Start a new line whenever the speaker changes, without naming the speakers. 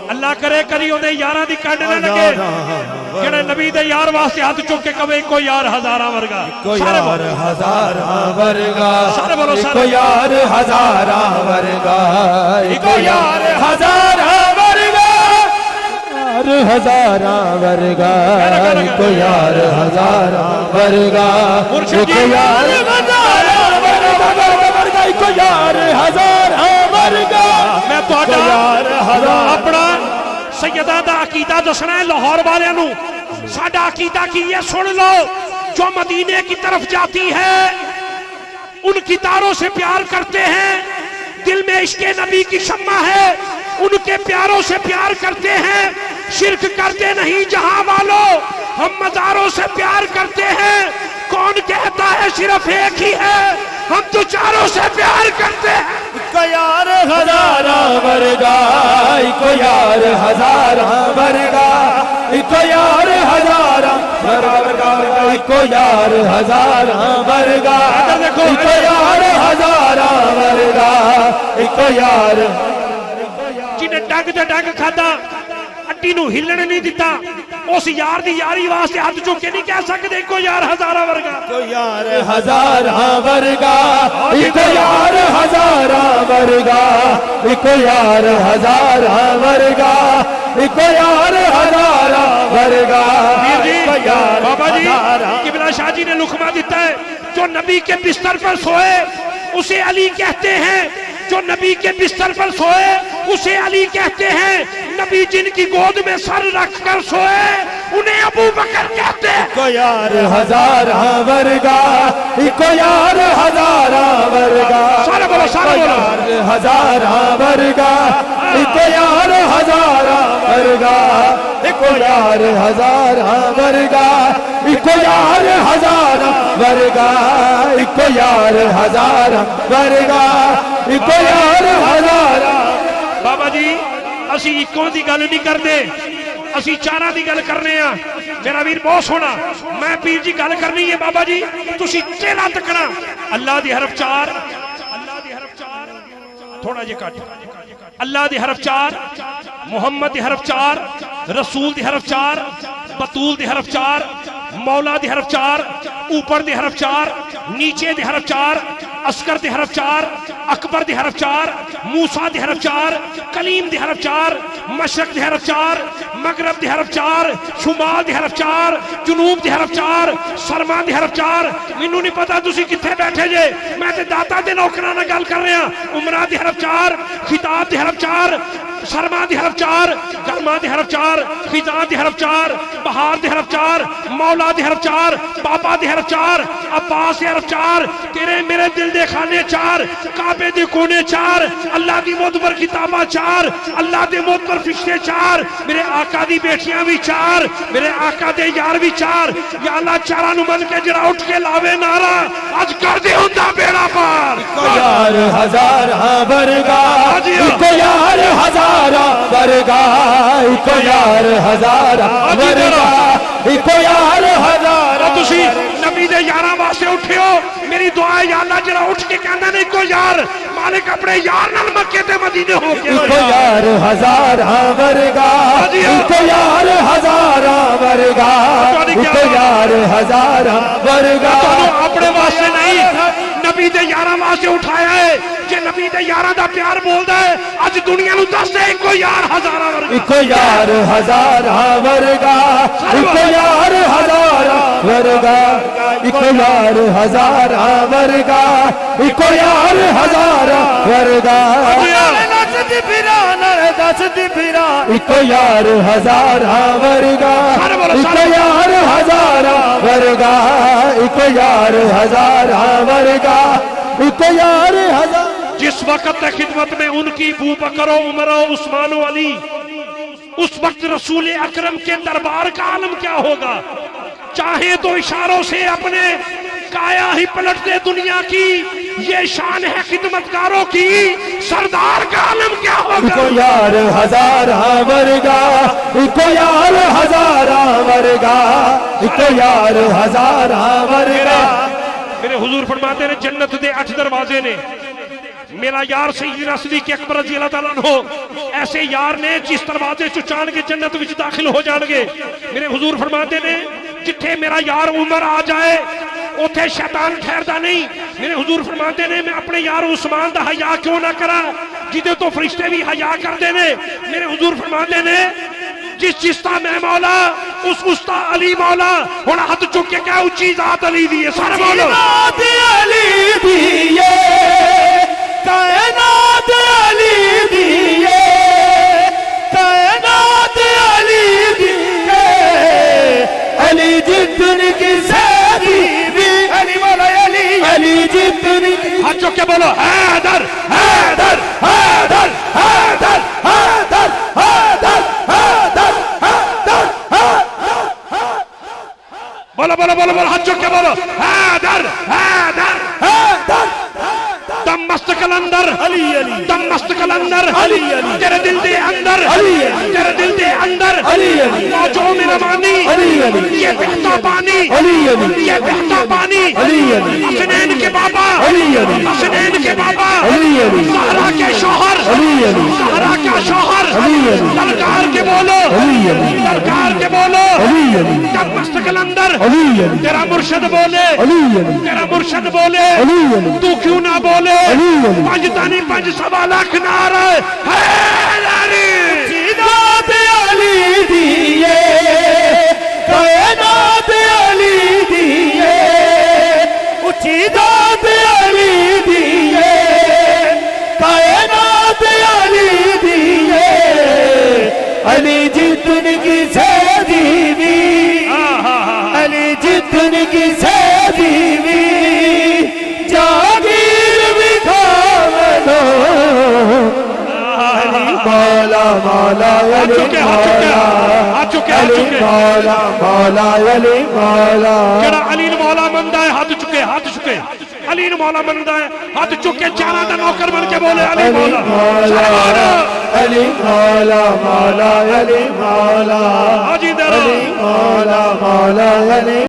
اللہ کرے کری اندے یاراں دی کنڈ نہ لگے جڑے نبی دے یار واسطے ہاتھ چک کے کہے کو یار ہزاراں ورگا
کو یار ہزاراں ورگا
سارے بولو
کو یار ہزاراں ورگا کو یار ہزاراں ورگا یار ہزاراں ورگا کو یار ہزاراں ورگا کو یار ہزاراں ورگا کو یار ہزاراں ورگا
میں تہاڈا اپنا سیدہ دا عقیدہ دسنا ہے لاہور والے نو ساڈا عقیدہ کی یہ سن لو جو مدینے کی طرف جاتی ہے ان کی تاروں سے پیار کرتے ہیں دل میں عشق نبی کی شمع ہے ان کے پیاروں سے پیار کرتے ہیں شرک کرتے نہیں جہاں والوں ہم مزاروں سے پیار کرتے ہیں کون کہتا ہے صرف ایک ہی ہے ہم تو چاروں سے پیار کرتے ہیں
کو یار ہزاراں ورگا کو یار ہزاراں ورگا کو یار ہزاراں ورگا کو یار ہزاراں ورگا کو یار ہزاراں ورگا کو یار
جنہیں ڈنگ تے ڈنگ کھادا اٹی نو ہلنے نہیں دیتا اس یار دی یاری واسطے ہاتھ چوک کے نہیں کہہ سکتے کو یار ہزاراں ورگا
کو یار ہزاراں ورگا کو یار ہزاراں ورگا کو یار ہزاراں ورگا کو یار ہزاراں ورگا
بابا جی قبلہ شاہ جی نے لقمہ دیتا ہے جو نبی کے بستر پر سوئے اسے علی کہتے ہیں جو نبی کے بستر پر سوئے اسے علی کہتے ہیں نبی جن کی گود میں سر رکھ کر سوئے انہیں ابو بکر کہتے ہیں
کو یار ہزاراں ورگا کو یار ہزاراں ورگا
سارے بولو
یار ہزاراں ورگا کو یار ہزاراں ورگا کو یار ہزاراں ورگا کو یار ہزاراں ورگا کو یار ہزاراں ورگا کو یار ہزاراں
بابا جی اسی ایکوں دی گل نہیں کرتے اسی چاراں دی گل کرنے ہیں میرا ویر بہت سونا میں پیر جی گل کرنی ہے بابا جی تسی چیلا تکنا اللہ دی حرف چار تھوڑا جے کٹ اللہ دی حرف چار محمد دی حرف چار رسول دی حرف چار بطول دی حرف چار مولا دی حرف چار اوپر دی حرف چار نیچے دی حرف چار اسکر دی حرف چار اکبر دی حرف چار موسیٰ دی حرف چار کلیم دی حرف چار مشرق دی حرف چار مغرب دی حرف چار شمال دی حرف چار جنوب دی حرف چار سرما دی حرف چار مینوں نہیں پتا تسی کتھے بیٹھے جے میں تے داتا دے نوکراں نال گل کر رہا عمرہ دی حرف چار خطاب دی حرف چار سرما دی حرف چار گرما دی حرف چار خزاں دی حرف چار بہار دی حرف چار مولا دی حرف چار بابا دی حرف چار عباس دی حرف چار تیرے میرے دل دے خانے چار کعبے دے کونے چار اللہ دی معتبر کتاباں چار اللہ دے معتبر فرشتے چار میرے آقا دی بیٹیاں بھی چار میرے آقا دے یار بھی چار یا اللہ چارہ نو من کے جڑا اٹھ کے لاوے نارا آج کر دے ہوندا بیڑا پار
کو یار ہزاراں ورگا کو یار ہزاراں ورگا کو یار ہزاراں ورگا کو یار ہزاراں
تسی نبی دے یاراں واسطے اٹھے ہو میری دعا ہے یا اللہ جڑا اٹھ کے کہندا نہیں کو یار مالک اپنے یار نال مکے تے مدینے ہو کے
کو یار ہزاراں ورگا کو یار ہزاراں ورگا کو یار ہزاراں ورگا
اپنے واسطے نہیں نبی دے یاراں واسطے اٹھایا ہے جے نبی دے یاراں دا پیار بولدا ہے اج دنیا نو دس دے کو یار ہزاراں ورگا
کو یار ہزاراں ورگا کو یار ہزاراں ورگا کو یار ہزاراں ورگا کو یار ہزاراں ورگا دسدی پھرا کو یار ہزاراں ورگا کو یار ہزاراں ورگا کو یار ہزاراں ورگا کو یار ہزاراں
جس وقت خدمت میں ان کی ابو بکر و عمر و عثمان و علی اس وقت رسول اکرم کے دربار کا عالم کیا ہوگا چاہے تو اشاروں سے اپنے کایا ہی پلٹ دے دنیا کی یہ شان ہے خدمتگاروں کی سردار کا عالم کیا ہوگا
کو یار ہزاراں ورگا کو یار ہزاراں ورگا کو یار ہزاراں ورگا
میرے حضور فرماتے ہیں جنت دے 8 دروازے نے میرا یار سیدنا صدیق اکبر رضی اللہ تعالیٰ عنہ ایسے یار نے جس دروازے چو چان کے جنت وچ داخل ہو جان گے. میرے حضور فرماتے نے جتھے میرا یار عمر آ جائے اوتھے شیطان ٹھہردا نہیں. میرے حضور فرماتے نے میں اپنے یار عثمان دا حیا کیوں نہ کرا جدے تو فرشتے بھی حیا کردے نے. میرے حضور فرماتے نے جس چشتا میں مولا اس استا علی مولا. ہن ہاتھ چک کے کہا اونچی ذات علی دی ہے سارے بولو
ذات علی دی ہے کائنات علی دی ہے کائنات علی دی ہے علی جتن کی سادی بھی علی مولا علی علی جتن کی.
ہاتھ چک کے بولو حیدر حیدر
حیدر حیدر حیدر حیدر حیدر
بولو بولو بولو بولو ہاتھ چک کے بولو حیدر حیدر
حیدر
دم مست کلندر
علی علی
دم مست کلندر
علی علی
تیرے دل دے اندر
علی علی
تیرے دل دے اندر
علی علی
موجوں میں روانی
علی علی
یہ بہتا پانی
علی علی
یہ بہتا پانی
علی علی
حسنین کے بابا
علی علی
حسنین کے بابا
علی علی
زہرا کے شوہر
علی علی
زہرا کا شوہر
علی علی
للکار کے بولو
علی علی
للکار کے بولو
علی علی
دم مست کلندر
علی علی
تیرا مرشد بولے
علی علی
تیرا مرشد بولے
علی علی
تو کیوں نہ بولے
علی علی
پنج تانی 5 لاکھ نعرہ حیدری
ذات علی دی ہے کائنات علی دی ہے اونچی ذات علی دی ہے کائنات علی دی ہے علی جتن کی سیدی بھی علی جتن کی سیدی بھی جاگیر بھی کھاونا علی مولا مولا علی مولا علی مولا مولا علی مولا.
جڑا علی مولا مندا ہے ہاتھ چکے ہاتھ چکے علی مولا مندا ہے ہاتھ چکے چارہ دا نوکر بن کے بولے علی مولا
علی مولا مولا علی مولا
حاجی درا
علی مولا مولا علی